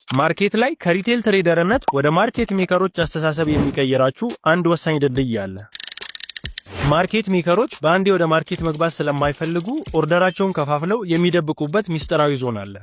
ማርኬት ላይ ከሪቴል ትሬደርነት ወደ ማርኬት ሜከሮች አስተሳሰብ የሚቀይራችሁ አንድ ወሳኝ ድልድይ አለ። ማርኬት ሜከሮች በአንዴ ወደ ማርኬት መግባት ስለማይፈልጉ ኦርደራቸውን ከፋፍለው የሚደብቁበት ሚስጥራዊ ዞን አለ።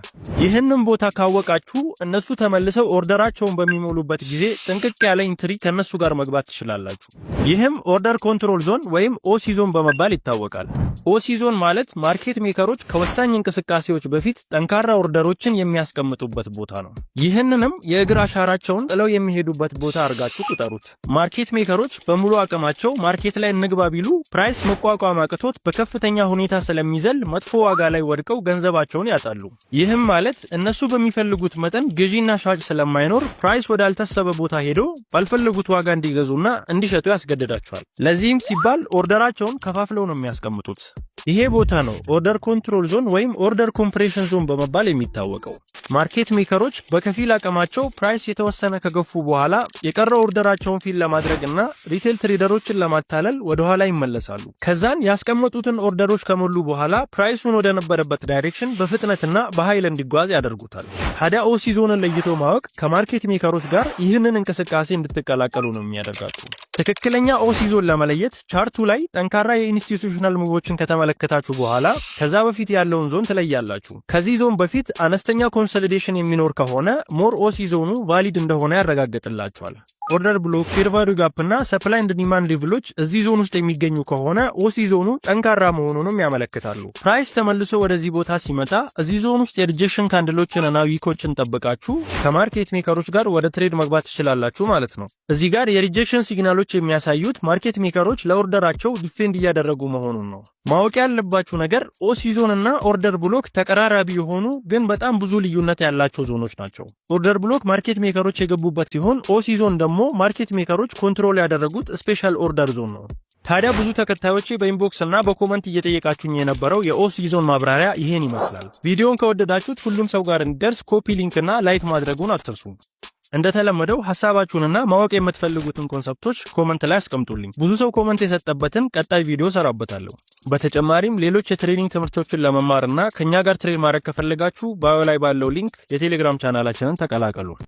ይህንን ቦታ ካወቃችሁ እነሱ ተመልሰው ኦርደራቸውን በሚሞሉበት ጊዜ ጥንቅቅ ያለ ኢንትሪ ከነሱ ጋር መግባት ትችላላችሁ። ይህም ኦርደር ኮንትሮል ዞን ወይም ኦሲ ዞን በመባል ይታወቃል። ኦሲ ዞን ማለት ማርኬት ሜከሮች ከወሳኝ እንቅስቃሴዎች በፊት ጠንካራ ኦርደሮችን የሚያስቀምጡበት ቦታ ነው። ይህንንም የእግር አሻራቸውን ጥለው የሚሄዱበት ቦታ አድርጋችሁ ቁጠሩት። ማርኬት ሜከሮች በሙሉ አቅማቸው ማርኬት ላይ እንግባ ቢሉ ፕራይስ መቋቋም አቅቶት በከፍተኛ ሁኔታ ስለሚዘል መጥፎ ዋጋ ላይ ወድቀው ገንዘባቸውን ያጣሉ። ይህም ማለት እነሱ በሚፈልጉት መጠን ግዢና ሻጭ ስለማይኖር ፕራይስ ወዳልታሰበ ቦታ ሄዶ ባልፈለጉት ዋጋ እንዲገዙና እንዲሸጡ ያስገድዳቸዋል። ለዚህም ሲባል ኦርደራቸውን ከፋፍለው ነው የሚያስቀምጡት። ይሄ ቦታ ነው ኦርደር ኮንትሮል ዞን ወይም ኦርደር ኮምፕሬሽን ዞን በመባል የሚታወቀው። ማርኬት ሜከሮች በከፊል አቅማቸው ፕራይስ የተወሰነ ከገፉ በኋላ የቀረው ኦርደራቸውን ፊል ለማድረግና ሪቴል ትሬደሮችን ለማታለል ወደ ኋላ ይመለሳሉ። ከዛን ያስቀመጡትን ኦርደሮች ከሞሉ በኋላ ፕራይሱን ወደ ነበረበት ዳይሬክሽን በፍጥነትና በኃይል እንዲጓዝ ያደርጉታል። ታዲያ ኦሲ ዞንን ለይቶ ማወቅ ከማርኬት ሜከሮች ጋር ይህንን እንቅስቃሴ እንድትቀላቀሉ ነው የሚያደርጋችሁ። ትክክለኛ ኦሲ ዞን ለመለየት ቻርቱ ላይ ጠንካራ የኢንስቲትዩሽናል ሙቮችን ከተመለከታችሁ በኋላ ከዛ በፊት ያለውን ዞን ትለያላችሁ። ከዚህ ዞን በፊት አነስተኛ ኮንሶሊዴሽን የሚኖር ከሆነ ሞር ኦሲ ዞኑ ቫሊድ እንደሆነ ያረጋግጥላችኋል። ኦርደር ብሎክ፣ ፌር ቫልዩ ጋፕ እና ሰፕላይ ኤንድ ዲማንድ ሌቭሎች እዚህ ዞን ውስጥ የሚገኙ ከሆነ ኦሲ ዞኑ ጠንካራ መሆኑንም ያመለክታሉ። ፕራይስ ተመልሶ ወደዚህ ቦታ ሲመጣ እዚህ ዞን ውስጥ የሪጀክሽን ካንድሎችን እና ዊኮችን ጠብቃችሁ ከማርኬት ሜከሮች ጋር ወደ ትሬድ መግባት ትችላላችሁ ማለት ነው። እዚህ ጋር የሪጀክሽን ሲግናሎች የሚያሳዩት ማርኬት ሜከሮች ለኦርደራቸው ዲፌንድ እያደረጉ መሆኑን ነው። ማወቅ ያለባችሁ ነገር ኦሲ ዞን እና ኦርደር ብሎክ ተቀራራቢ የሆኑ ግን በጣም ብዙ ልዩነት ያላቸው ዞኖች ናቸው። ኦርደር ብሎክ ማርኬት ሜከሮች የገቡበት ሲሆን ኦሲ ዞን ደግሞ ማርኬት ሜከሮች ኮንትሮል ያደረጉት ስፔሻል ኦርደር ዞን ነው። ታዲያ ብዙ ተከታዮቼ በኢንቦክስ እና በኮመንት እየጠየቃችሁኝ የነበረው የኦሲ ዞን ማብራሪያ ይሄን ይመስላል። ቪዲዮውን ከወደዳችሁት ሁሉም ሰው ጋር እንዲደርስ ኮፒ ሊንክ እና ላይክ ማድረጉን አትርሱ። እንደተለመደው ሐሳባችሁንና ማወቅ የምትፈልጉትን ኮንሰፕቶች ኮመንት ላይ አስቀምጡልኝ። ብዙ ሰው ኮመንት የሰጠበትን ቀጣይ ቪዲዮ ሰራበታለሁ። በተጨማሪም ሌሎች የትሬዲንግ ትምህርቶችን ለመማርና ከኛ ጋር ትሬድ ማድረግ ከፈለጋችሁ ባዮ ላይ ባለው ሊንክ የቴሌግራም ቻናላችንን ተቀላቀሉ።